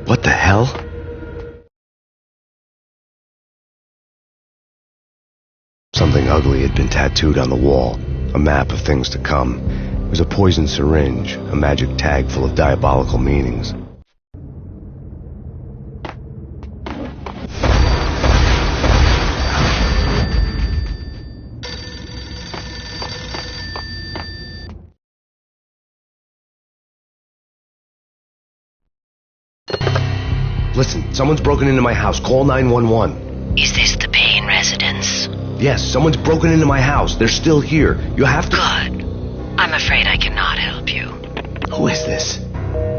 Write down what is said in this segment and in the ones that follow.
What the hell? Something ugly had been tattooed on the wall, a map of things to come. It was a poisoned syringe, a magic tag full of diabolical meanings. Listen, someone's broken into my house. Call 911. Is this the Payne residence? Yes, someone's broken into my house. They're still here. You have to... Good. I'm afraid I cannot help you. Who is this?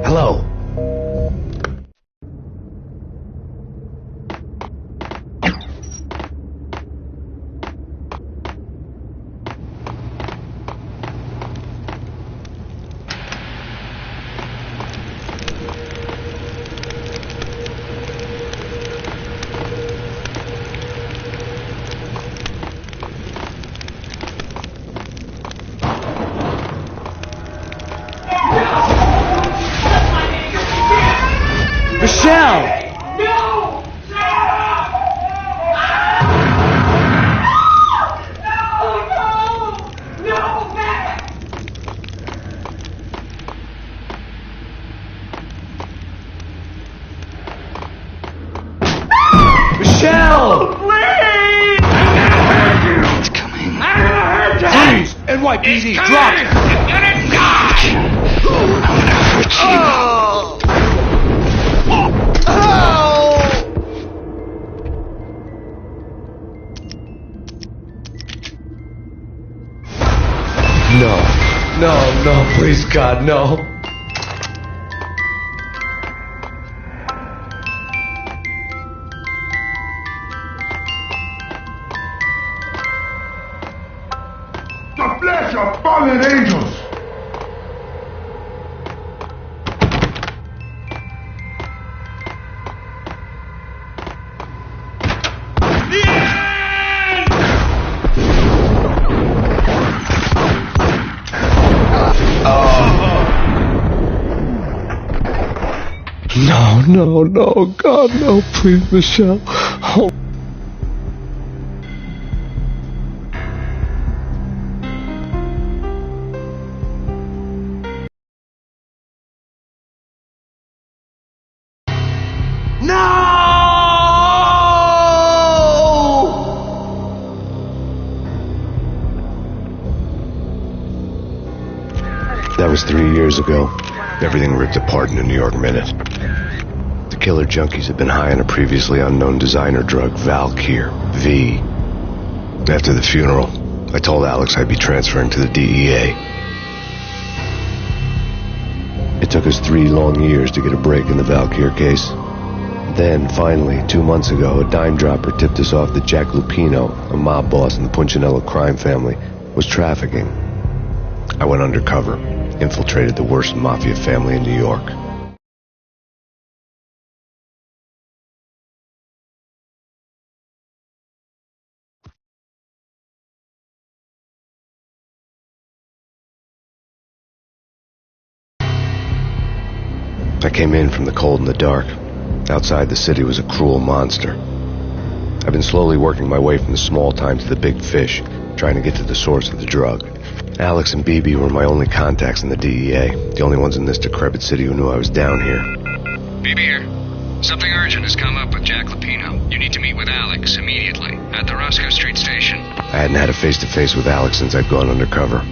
Hello? Michelle! No! No, Matt! Michelle! Please! It's coming. Freeze! NYPD, drop! You're gonna die! I'm gonna hurt you. No, please, God, no. The flesh of fallen angels! No, God, no, please, Michelle. Oh. No! That was 3 years ago. Everything ripped apart in a New York minute. The killer junkies had been high on a previously unknown designer drug, Valkyr, V. After the funeral, I told Alex I'd be transferring to the DEA. It took us 3 long years to get a break in the Valkyr case. Then, finally, 2 months ago, a dime dropper tipped us off that Jack Lupino, a mob boss in the Punchinello crime family, was trafficking. I went undercover, infiltrated the worst mafia family in New York. I came in from the cold and the dark. Outside, the city was a cruel monster. I've been slowly working my way from the small time to the big fish, trying to get to the source of the drug. Alex and BB were my only contacts in the DEA, the only ones in this decrepit city who knew I was down here. BB here. Something urgent has come up with Jack Lupino. You need to meet with Alex immediately at the Roscoe Street station. I hadn't had a face-to-face with Alex since I'd gone undercover.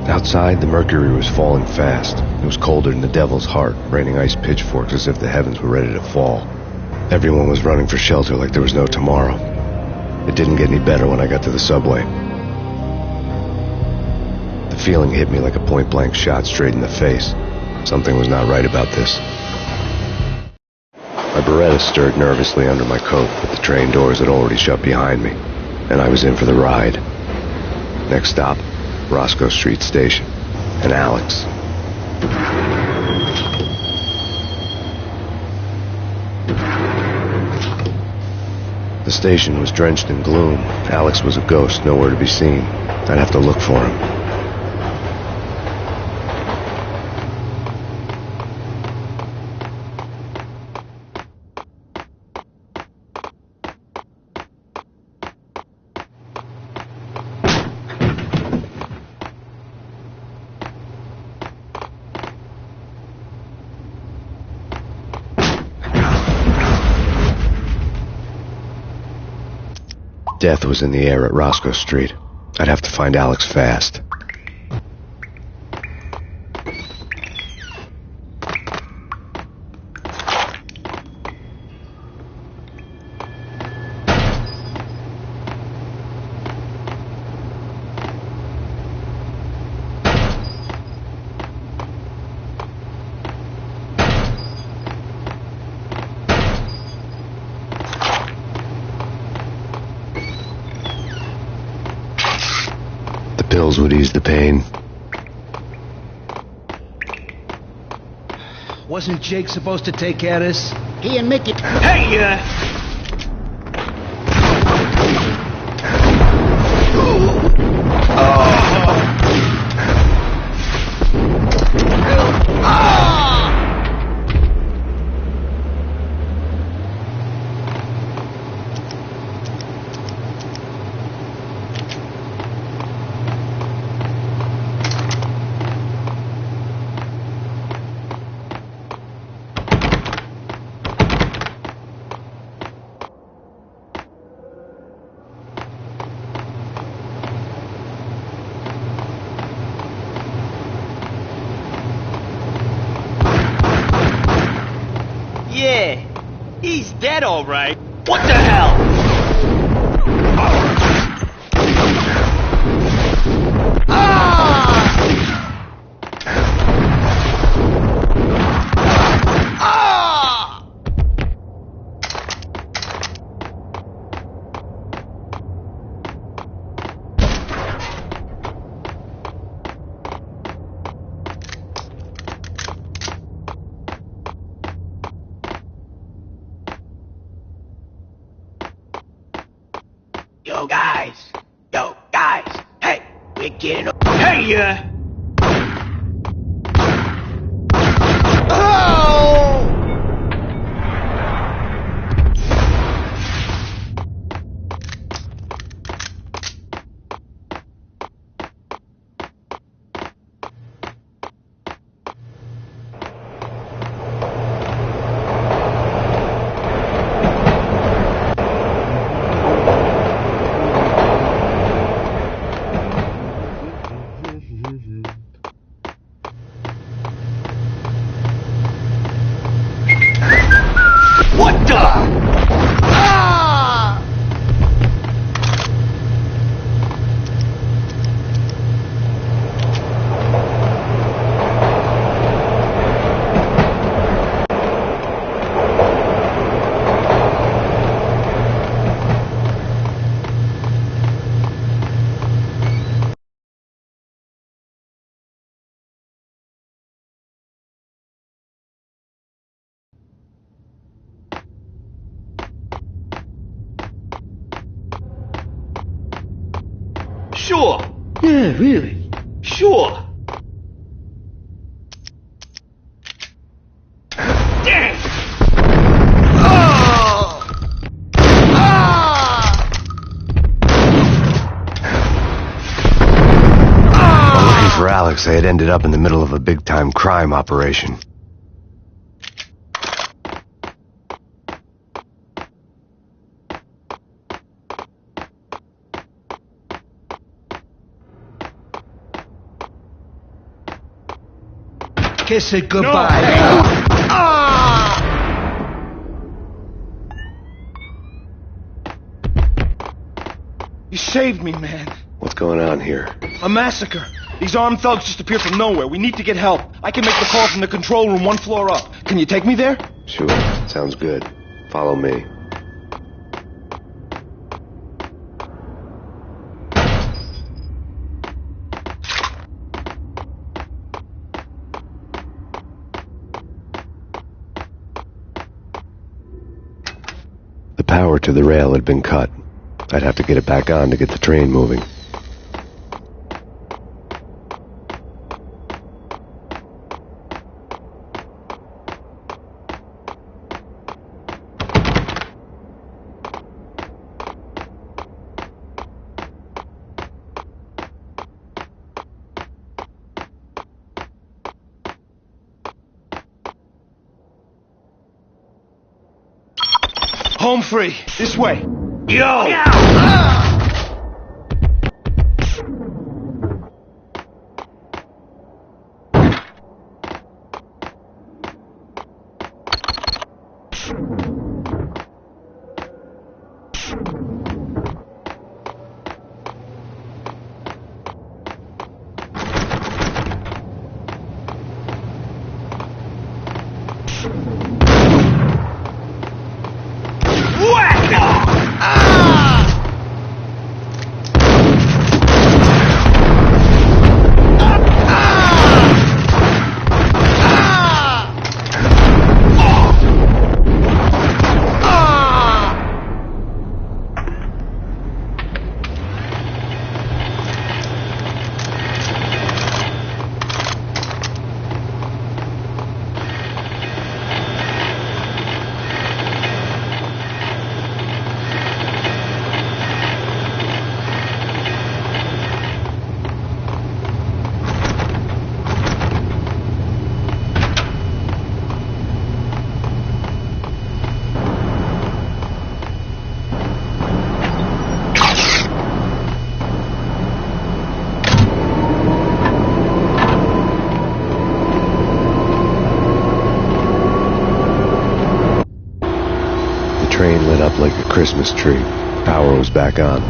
Outside, the mercury was falling fast. It was colder than the devil's heart, raining ice pitchforks as if the heavens were ready to fall. Everyone was running for shelter like there was no tomorrow. It didn't get any better when I got to the subway. The feeling hit me like a point-blank shot straight in the face. Something was not right about this. My Beretta stirred nervously under my coat, but the train doors had already shut behind me, and I was in for the ride. Next stop, Roscoe Street Station, and Alex. The station was drenched in gloom. Alex was a ghost, nowhere to be seen. I'd have to look for him. death was in the air at Roscoe Street. I'd have to find Alex fast. Pills would ease the pain. Wasn't Jake supposed to take care of this? He and Mickey. Hey, Yeah, he's dead all right. What the hell? Yo guys, hey, we're getting. hey, What the? Sure. Yeah, really. Sure. dang! While looking for Alex, I had ended up in the middle of a big-time crime operation. Kiss it goodbye. You saved me, man. What's going on here? A massacre. These armed thugs just appeared from nowhere. We need to get help. I can make the call from the control room 1 floor up. Can you take me there? Sure, sounds good. Follow me. The power to the rail had been cut. I'd have to get it back on to get the train moving. Home free. This way. Yo! Christmas tree. Power was back on.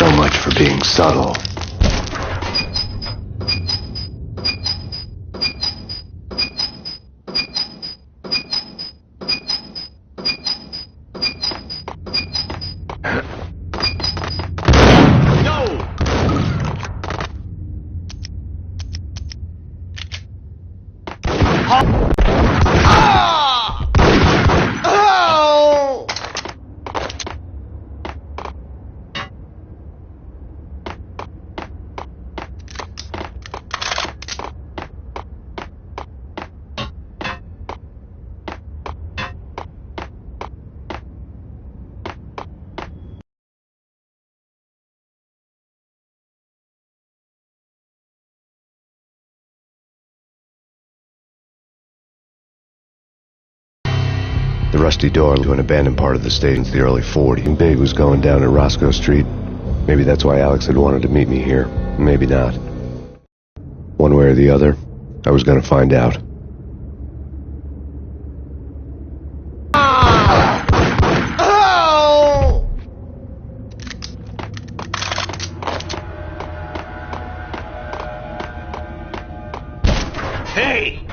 So much for being subtle. The rusty door to an abandoned part of the state since the early 40s. Big was going down at Roscoe Street. Maybe that's why Alex had wanted to meet me here. Maybe not. One way or the other, I was going to find out. Hey!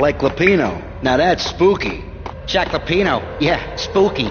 Like Lapino. Now that's spooky. Jack Lapino. Yeah, spooky.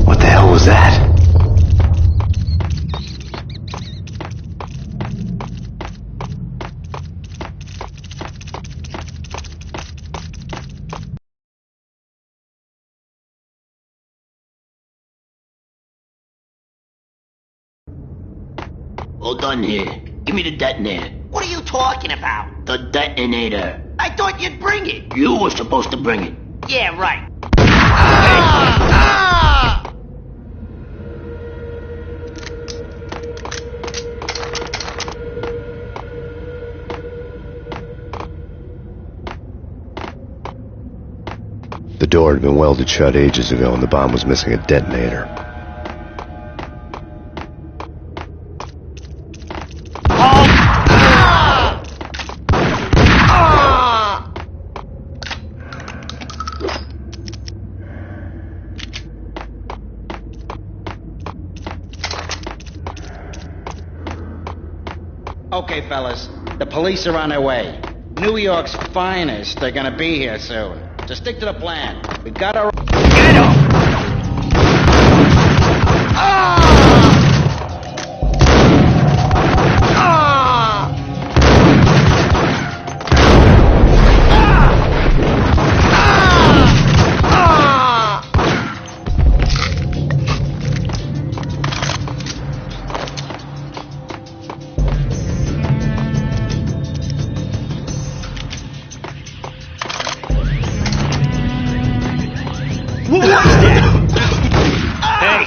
What the hell was that? All done here. Give me the detonator. What are you talking about? The detonator. I thought you'd bring it. You were supposed to bring it. Yeah, right. The door had been welded shut ages ago and the bomb was missing a detonator. Okay, fellas. The police are on their way. New York's finest are gonna be here soon. So stick to the plan. We got our... Get him! What was that? Hey!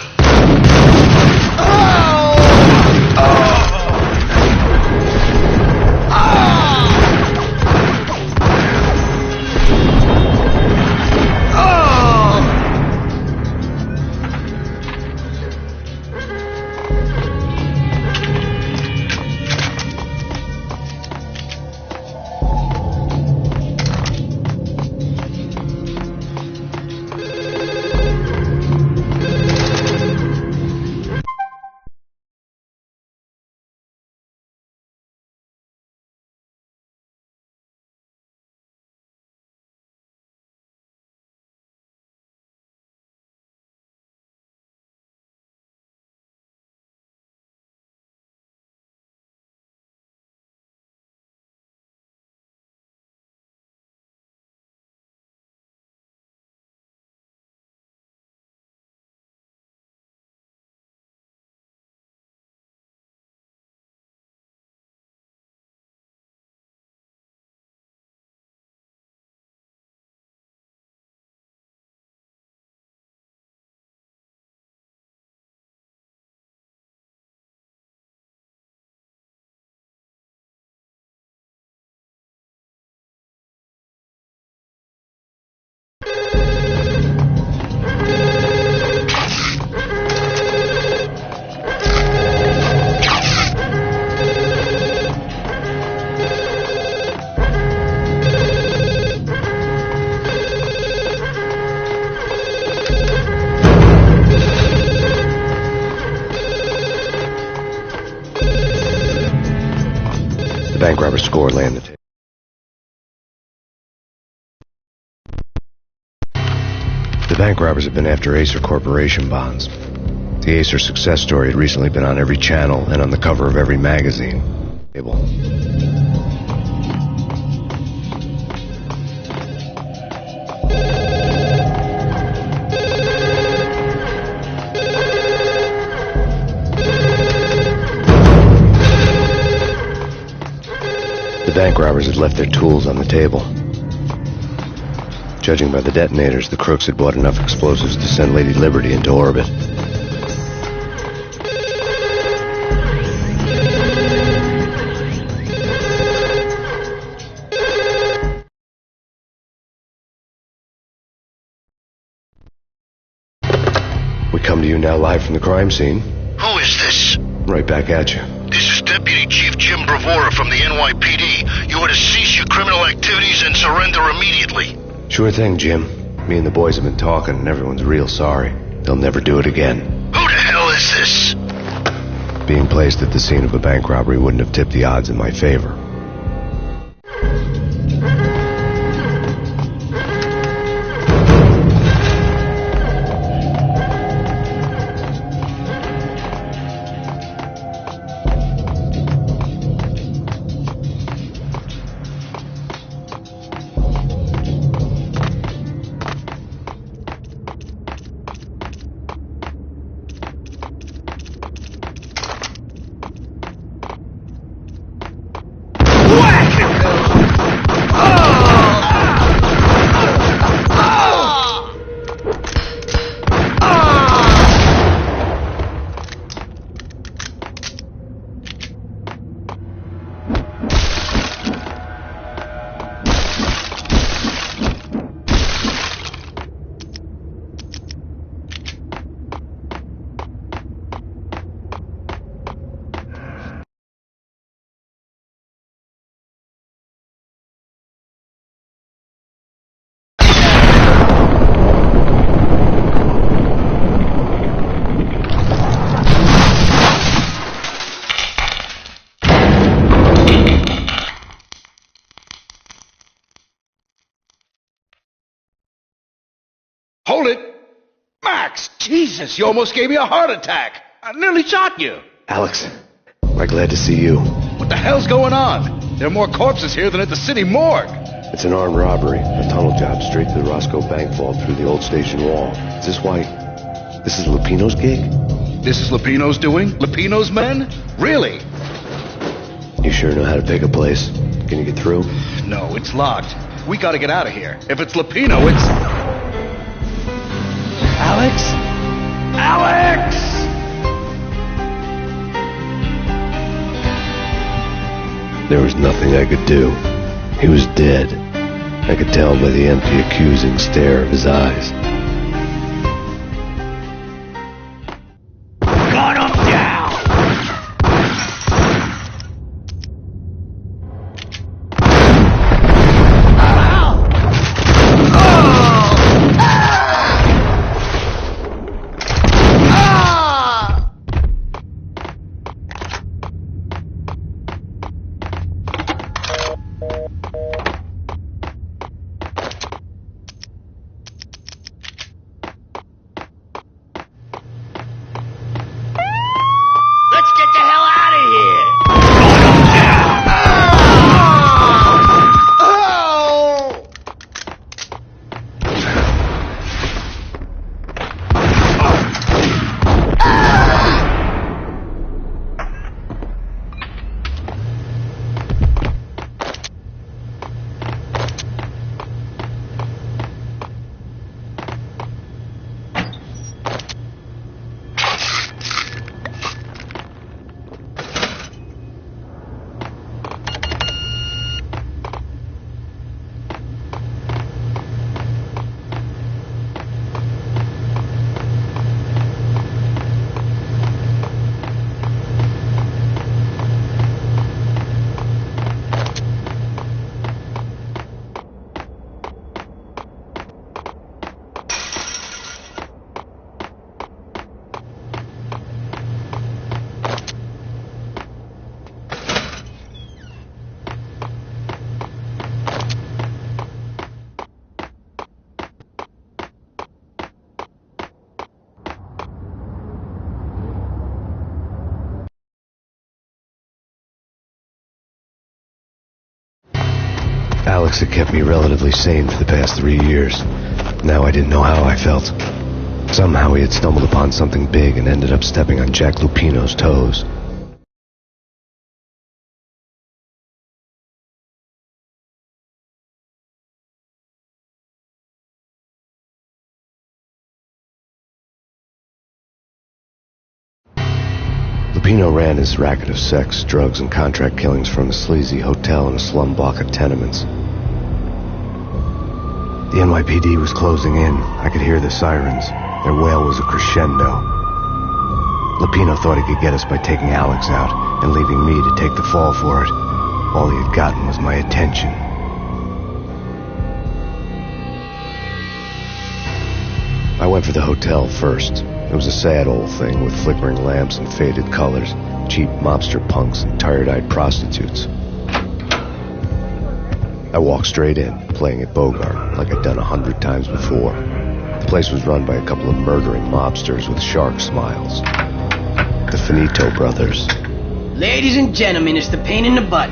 The bank robber score lay on the table. The bank robbers had been after Acer Corporation bonds. The Acer success story had recently been on every channel and on the cover of every magazine. The bank robbers had left their tools on the table. Judging by the detonators, the crooks had bought enough explosives to send Lady Liberty into orbit. We come to you now live from the crime scene. Who is this? Right back at you. This is Deputy Chief Jim Bravura from the NYPD. You are to cease your criminal activities and surrender immediately. Sure thing, Jim. Me and the boys have been talking, and everyone's real sorry. They'll never do it again. Who the hell is this? Being placed at the scene of a bank robbery wouldn't have tipped the odds in my favor. Hold it! Max! Jesus, you almost gave me a heart attack! I nearly shot you! Alex, we're glad to see you. What the hell's going on? There are more corpses here than at the city morgue. It's an armed robbery. A tunnel job straight to the Roscoe Bank vault through the old station wall. Is this why... This is Lupino's gig? This is Lupino's doing? Lupino's men? Really? You sure know how to pick a place? Can you get through? No, it's locked. We gotta get out of here. If it's Lupino, it's... Alex? Alex! There was nothing I could do. He was dead. I could tell by the empty, accusing stare of his eyes. Gun him down! Let's get the hell out of here! Gun him down! Alex had kept me relatively sane for the past 3 years. Now I didn't know how I felt. Somehow he had stumbled upon something big and ended up stepping on Jack Lupino's toes. Lupino ran his racket of sex, drugs, and contract killings from a sleazy hotel in a slum block of tenements. The NYPD was closing in. I could hear the sirens. Their wail was a crescendo. Lupino thought he could get us by taking Alex out and leaving me to take the fall for it. All he had gotten was my attention. I went for the hotel first. It was a sad old thing with flickering lamps and faded colors, cheap mobster punks and tired-eyed prostitutes. I walked straight in, playing at Bogart like I'd done 100 times before. The place was run by a couple of murdering mobsters with shark smiles. The Finito brothers. Ladies and gentlemen, it's the Payne in the butt.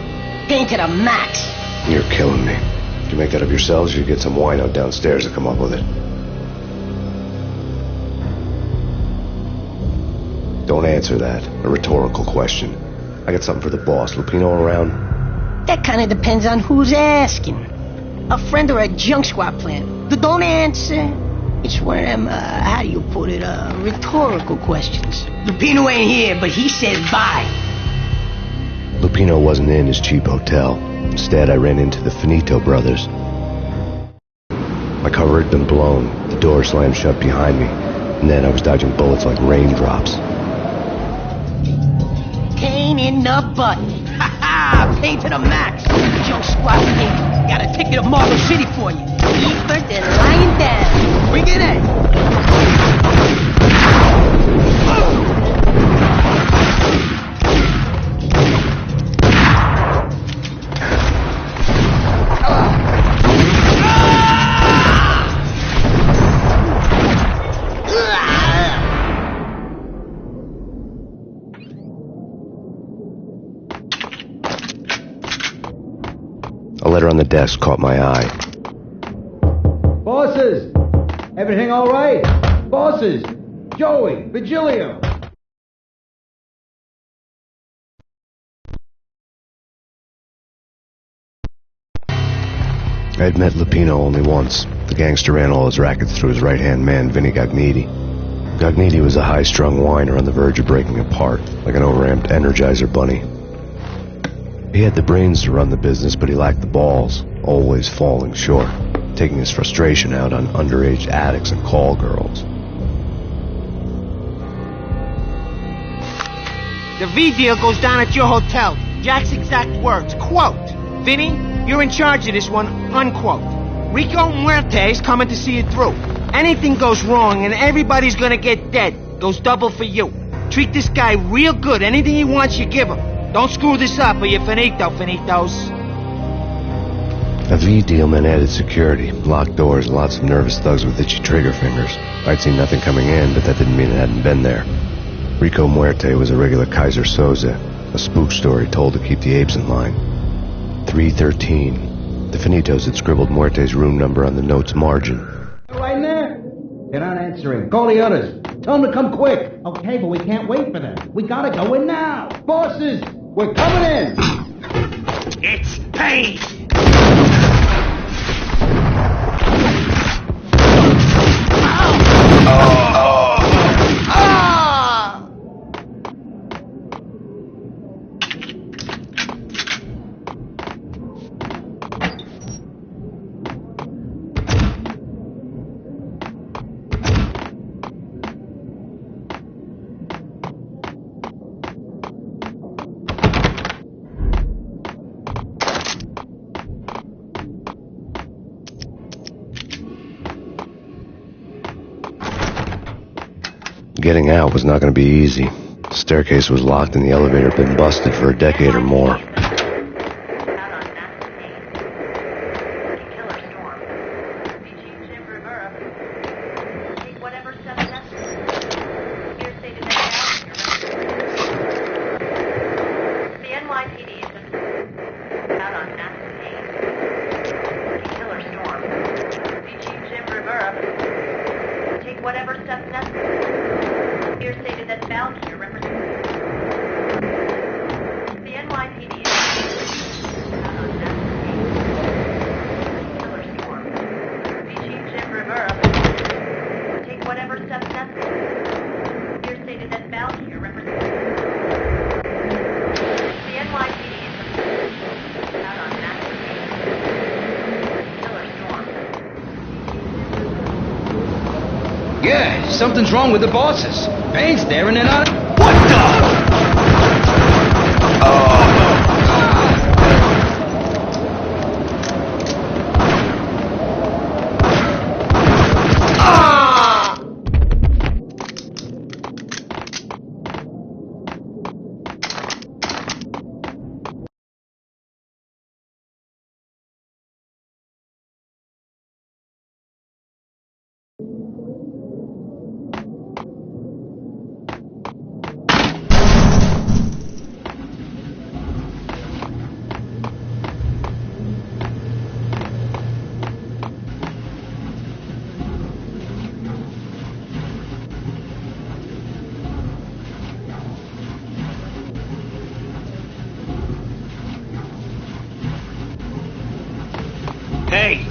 Payne to the max. You're killing me. Did you make that up yourselves, or you get some wino downstairs to come up with it? Don't answer that. A rhetorical question. I got something for the boss. Lupino around? That kind of depends on who's asking. A friend or a junk squad plan. Don't answer. It's one of them, how do you put it, rhetorical questions. Lupino ain't here, but he said bye. Lupino wasn't in his cheap hotel. Instead, I ran into the Finito brothers. My cover had been blown. The door slammed shut behind me. And then I was dodging bullets like raindrops. Payne in the butt. Ha ha! Payne to the max. Junk squad Payne. Got a ticket to Marble City for you. Deeper than lying down. Bring it in. A letter on the desk caught my eye. Bosses! Everything all right? Bosses! Joey! Vigilio! I had met Lupino only once. The gangster ran all his rackets through his right-hand man, Vinny Gagniti. Gagniti was a high-strung whiner on the verge of breaking apart, like an overamped Energizer bunny. He had the brains to run the business, but he lacked the balls, always falling short, taking his frustration out on underage addicts and call girls. The V deal goes down at your hotel. Jack's exact words, quote, Vinny, you're in charge of this one, unquote. Rico Muerte's coming to see it through. Anything goes wrong and everybody's gonna get dead. Goes double for you. Treat this guy real good. Anything he wants, you give him. Don't screw this up or you're finito, finitos. A V deal meant added security, locked doors, and lots of nervous thugs with itchy trigger fingers. I'd seen nothing coming in, but that didn't mean it hadn't been there. Rico Muerte was a regular Kaiser Soze, a spook story told to keep the apes in line. 313. The Finitos had scribbled Muerte's room number on the note's margin. Right in there? They're not answering. Call the others. Tell them to come quick. Okay, but we can't wait for them. We gotta go in now. Bosses, we're coming in. It's Payne! Getting out was not going to be easy. The staircase was locked and the elevator had been busted for a decade or more. Yeah, something's wrong with the bosses. Payne's there and they're not... What the? Hey!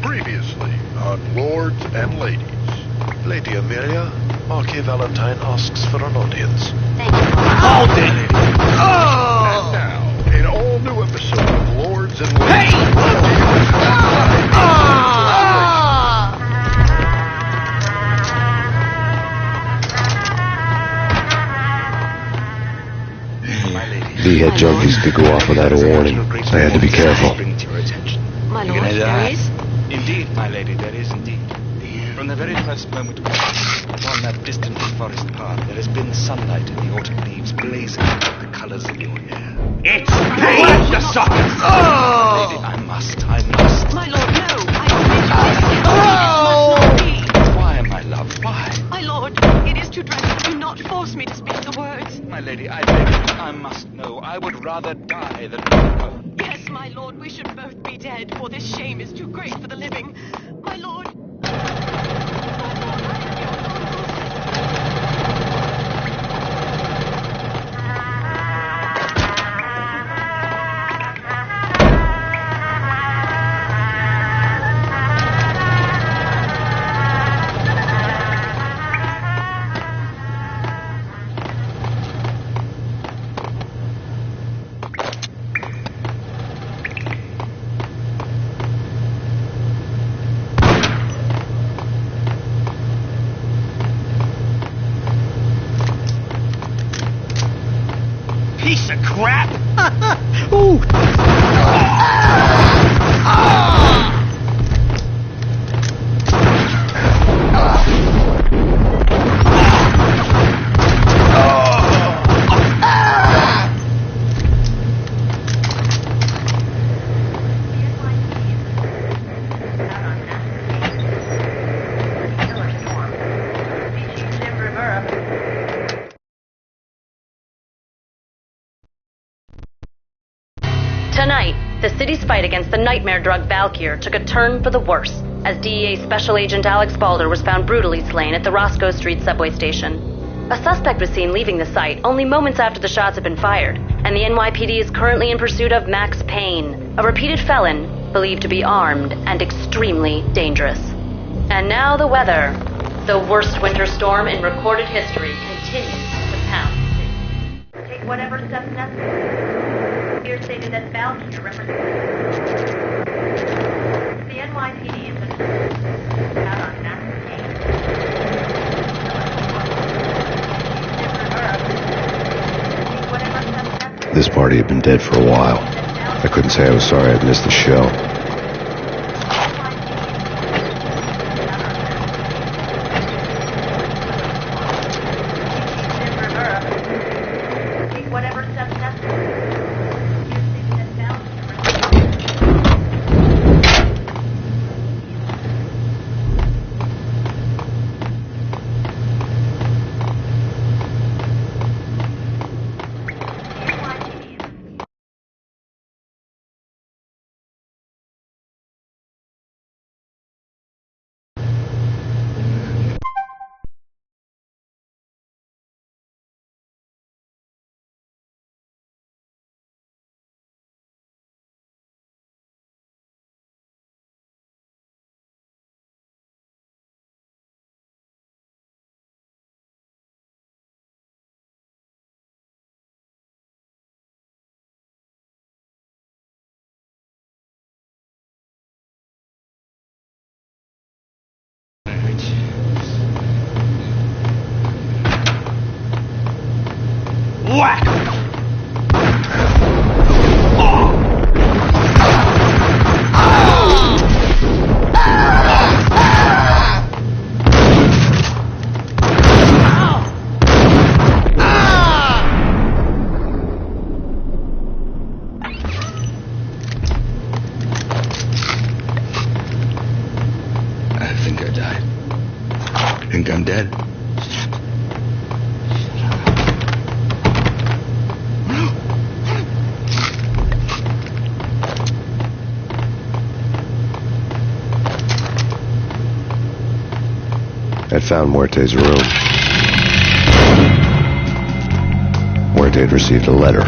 Previously on Lords and Ladies. Lady Amelia, Marquis Valentine asks for an audience. Thank you. Hold it! And now, an all-new episode of Lords and Ladies. V had junkies to go off without a warning. I had to be careful. Bring to your attention. My You're lord, gonna there die. is? Indeed, my lady, there is indeed. From the very first moment we upon that distant forest path, there has been sunlight in the autumn leaves blazing with the colors of your hair. It's Payne, you suckers! Lady, I must. My lord, no! I forbid you! This must not be! Why, my love, why? My lord, it is too dreadful. Do not force me to speak the words. My lady, I beg you, I must know. I would rather die than know. Yes, my lord, we should both be dead, for this shame is too great for the living. My lord... Piece of crap! Ooh! Tonight, the city's fight against the nightmare drug Valkyr took a turn for the worse, as DEA Special Agent Alex Balder was found brutally slain at the Roscoe Street subway station. A suspect was seen leaving the site only moments after the shots had been fired, and the NYPD is currently in pursuit of Max Payne, a repeated felon believed to be armed and extremely dangerous. And now the weather. The worst winter storm in recorded history continues to pound. Take whatever steps necessary. Here stated that Valkyr represents the NYPD is out on Max Payne. This party had been dead for a while. I couldn't say I was sorry I'd missed the show. Think I'm dead? I'd found Muerte's room. Muerte had received a letter.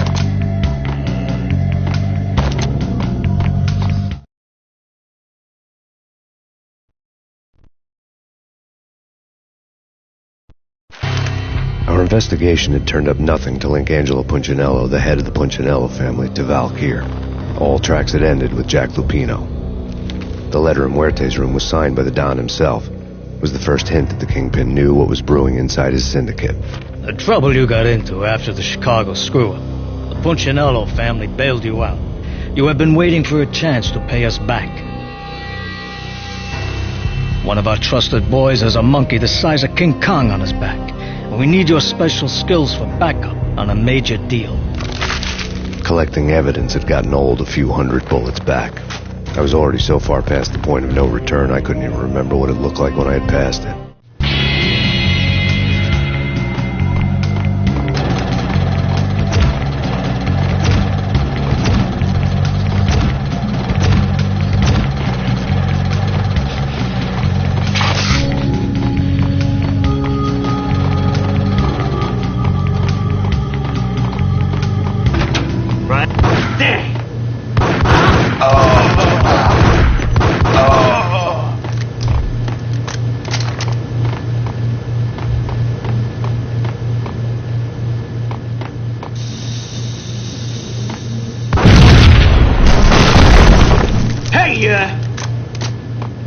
Our investigation had turned up nothing to link Angelo Punchinello, the head of the Punchinello family, to Valkyr. All tracks had ended with Jack Lupino. The letter in Muerte's room was signed by the Don himself. It was the first hint that the Kingpin knew what was brewing inside his syndicate. The trouble you got into after the Chicago screw-up. The Punchinello family bailed you out. You have been waiting for a chance to pay us back. One of our trusted boys has a monkey the size of King Kong on his back. And we need your special skills for backup on a major deal. Collecting evidence had gotten old a few hundred bullets back. I was already so far past the point of no return I couldn't even remember what it looked like when I had passed it.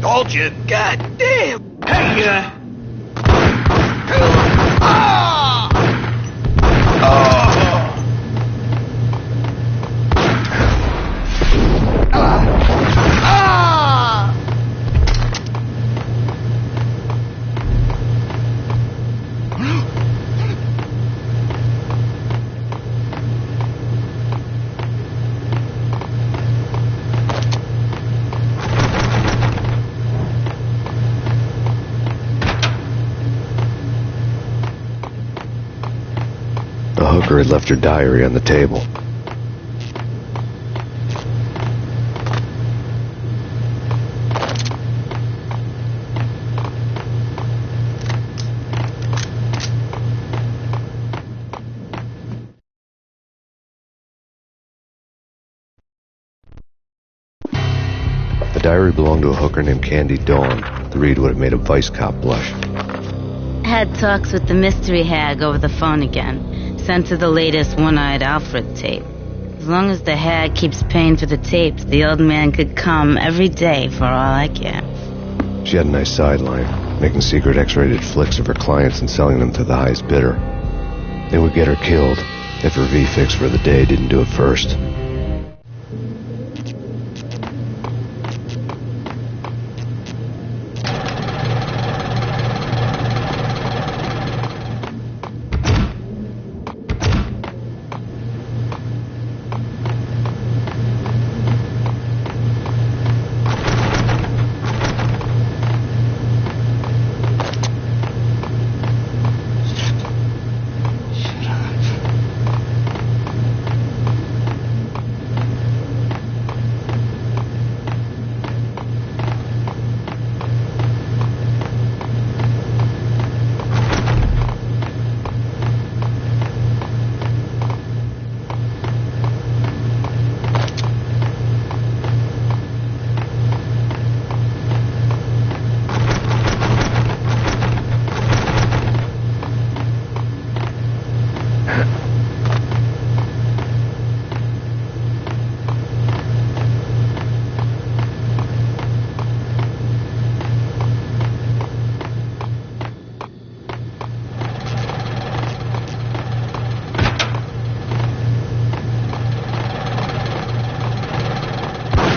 Told you. God damn. Hey, The hooker had left her diary on the table. The diary belonged to a hooker named Candy Dawn. The read would have made a vice cop blush. Had talks with the mystery hag over the phone again. Sent her the latest One-Eyed Alfred tape. As long as the hag keeps paying for the tapes, the old man could come every day for all I care. She had a nice sideline, making secret X-rated flicks of her clients and selling them to the highest bidder. They would get her killed if her V-fix for the day didn't do it first.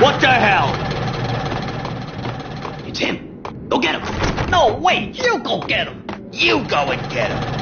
What the hell? It's him. Go get him. No, wait. You go get him. You go and get him.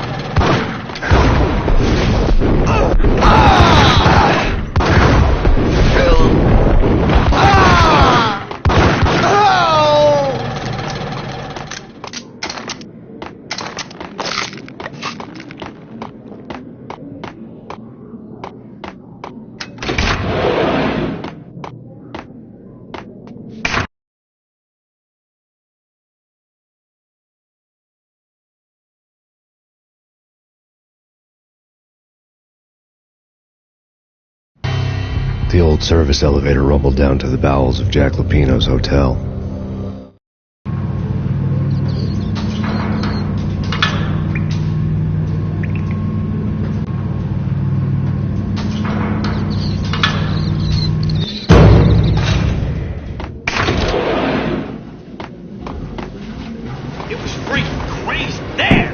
The old service elevator rumbled down to the bowels of Jack Lupino's hotel. It was freaking crazy there!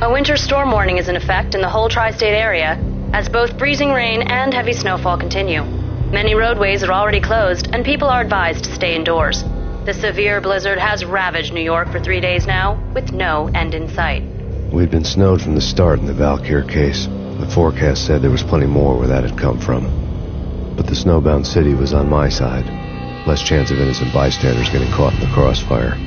A winter storm warning is in effect in the whole tri-state area, as both freezing rain and heavy snowfall continue. Many roadways are already closed, and people are advised to stay indoors. The severe blizzard has ravaged New York for 3 days now, with no end in sight. We'd been snowed from the start in the Valkyr case. The forecast said there was plenty more where that had come from. But the snowbound city was on my side. Less chance of innocent bystanders getting caught in the crossfire.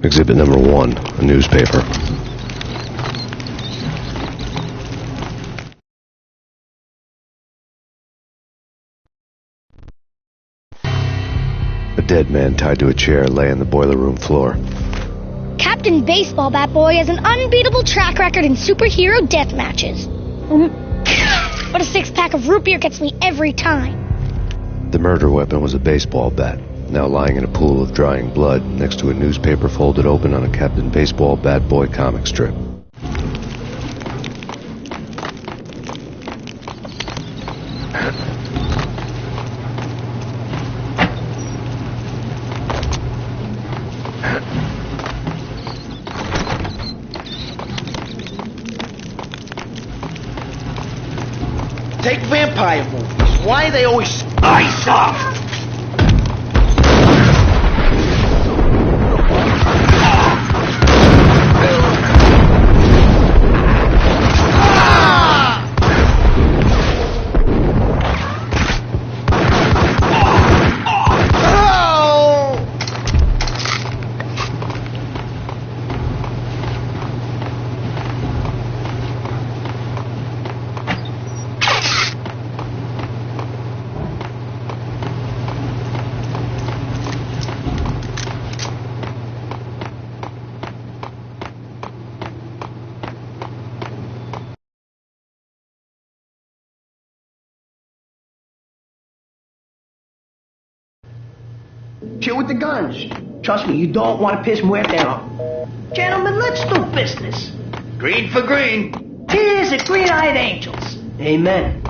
Exhibit number 1, a newspaper. A dead man tied to a chair lay on the boiler room floor. Captain Baseball Bat Boy has an unbeatable track record in superhero death matches. But a 6-pack of root beer gets me every time. The murder weapon was a baseball bat, now lying in a pool of drying blood next to a newspaper folded open on a Captain Baseball Bat Boy comic strip. Take vampire movies. Why are they always ice off? Chill with the guns. Trust me, you don't want to piss Muerte off. Gentlemen, let's do business. Green for green. Tears of green-eyed angels. Amen.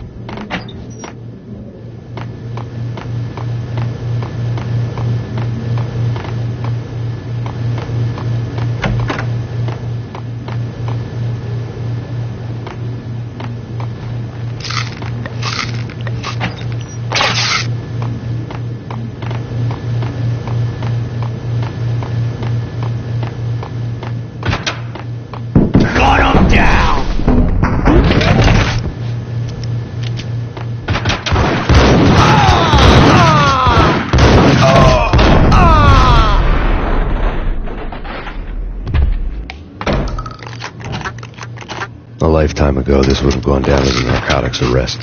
ago, this would have gone down as a narcotics arrest.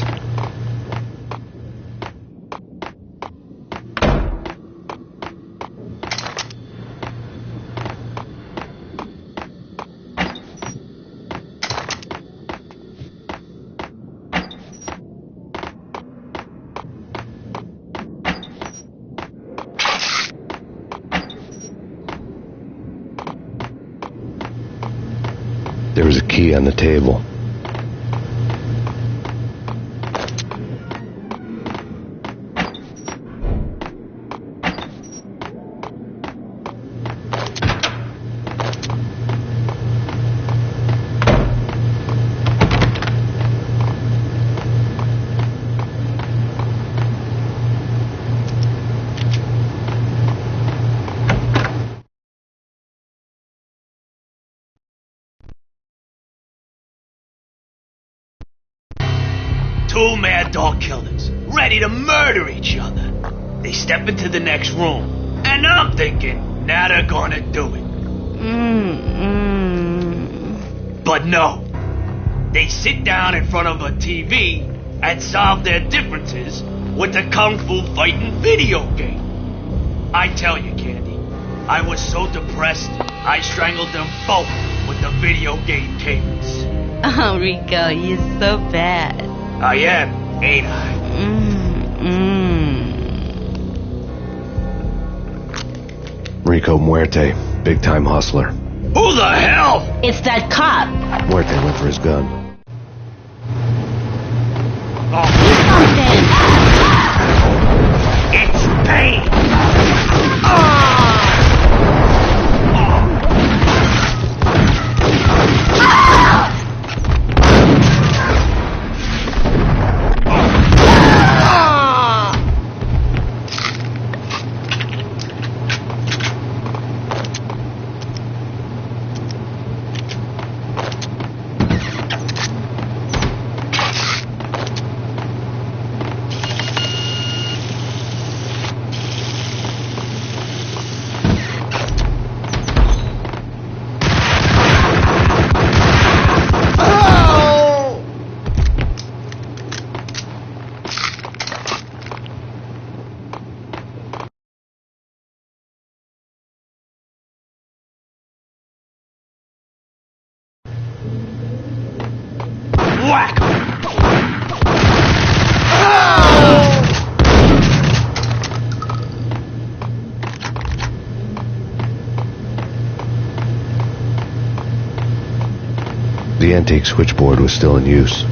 There was a key on the table. Two mad dog killers, ready to murder each other. They step into the next room, and I'm thinking, now they're gonna do it. But no. They sit down in front of a TV and solve their differences with the Kung Fu fighting video game. I tell you, Candy, I was so depressed, I strangled them both with the video game cables. Oh, Rico, you're so bad. I am, ain't I? Rico Muerte, big-time hustler. Who the hell? It's that cop. Muerte went for his gun. It's Payne! Whack! The antique switchboard was still in use.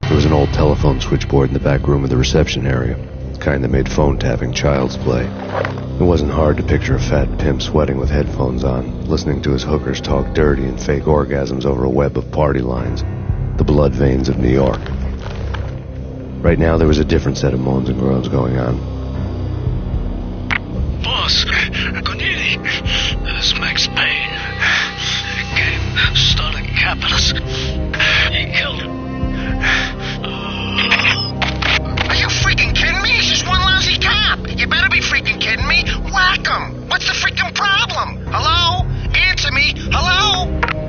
There was an old telephone switchboard in the back room of the reception area, the kind that made phone tapping child's play. It wasn't hard to picture a fat pimp sweating with headphones on, listening to his hookers talk dirty and fake orgasms over a web of party lines, the blood veins of New York. Right now, there was a different set of moans and groans going on. Boss, good evening. This is Max Payne. Came, started capitalist. He killed him. Are you freaking kidding me? He's just one lousy cop. You better be freaking kidding me. Whack him. What's the freaking problem? Hello? Answer me. Hello?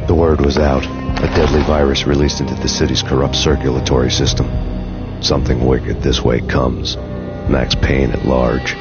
The word was out. A deadly virus released into the city's corrupt circulatory system. Something wicked this way comes. Max Payne at large.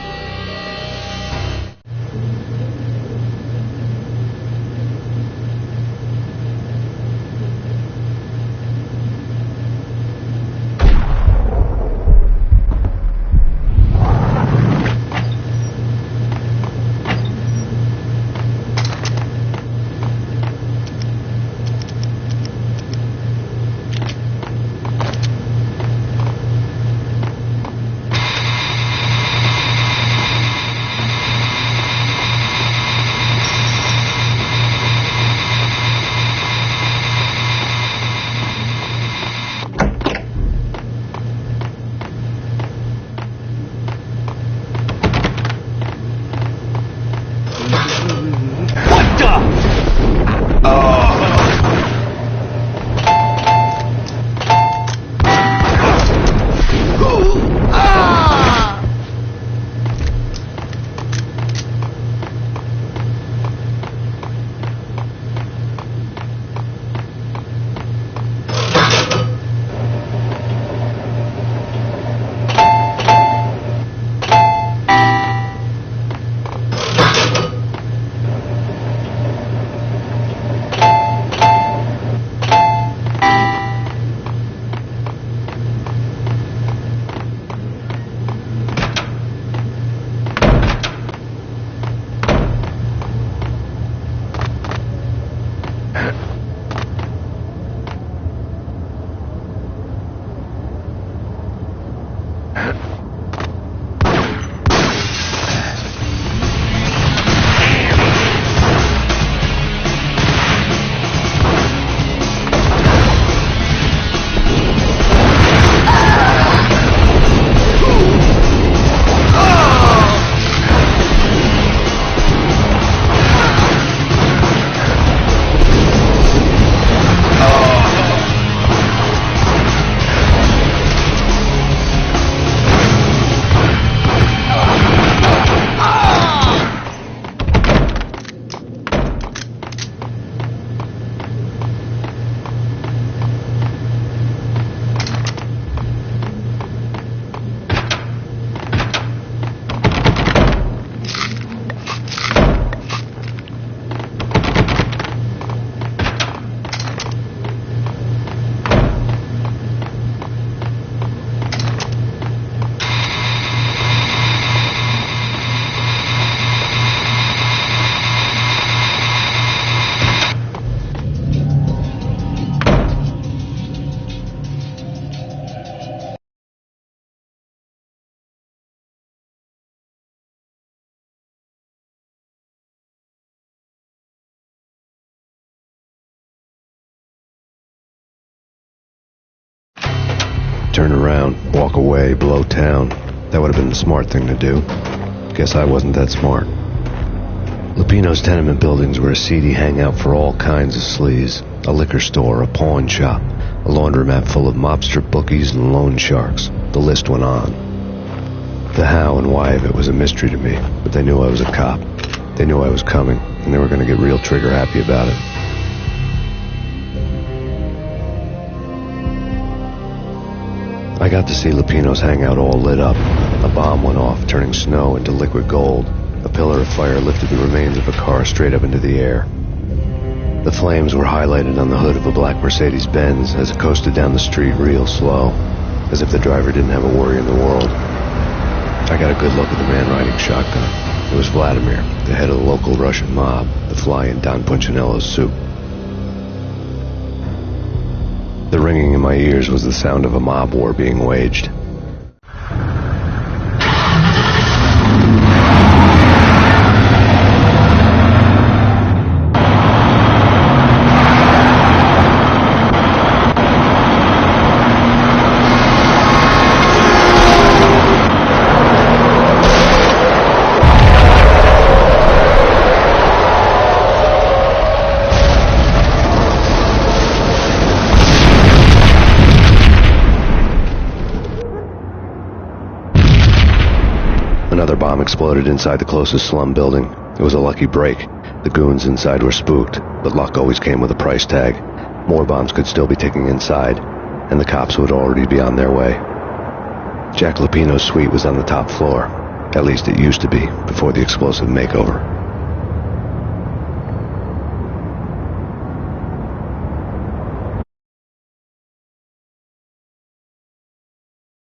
around, walk away, blow town. That would have been the smart thing to do. Guess I wasn't that smart. Lupino's tenement buildings were a seedy hangout for all kinds of sleaze. A liquor store, a pawn shop, a laundromat full of mobster bookies and loan sharks. The list went on. The how and why of it was a mystery to me, but they knew I was a cop. They knew I was coming, and they were going to get real trigger happy about it. I got to see Lupino's hangout all lit up. A bomb went off, turning snow into liquid gold. A pillar of fire lifted the remains of a car straight up into the air. The flames were highlighted on the hood of a black Mercedes-Benz as it coasted down the street real slow, as if the driver didn't have a worry in the world. I got a good look at the man riding shotgun. It was Vladimir, the head of the local Russian mob, the fly in Don Punchinello's soup. The ringing in my ears was the sound of a mob war being waged. Another bomb exploded inside the closest slum building. It was a lucky break. The goons inside were spooked, but luck always came with a price tag. More bombs could still be ticking inside, and the cops would already be on their way. Jack Lupino's suite was on the top floor. At least it used to be, before the explosive makeover.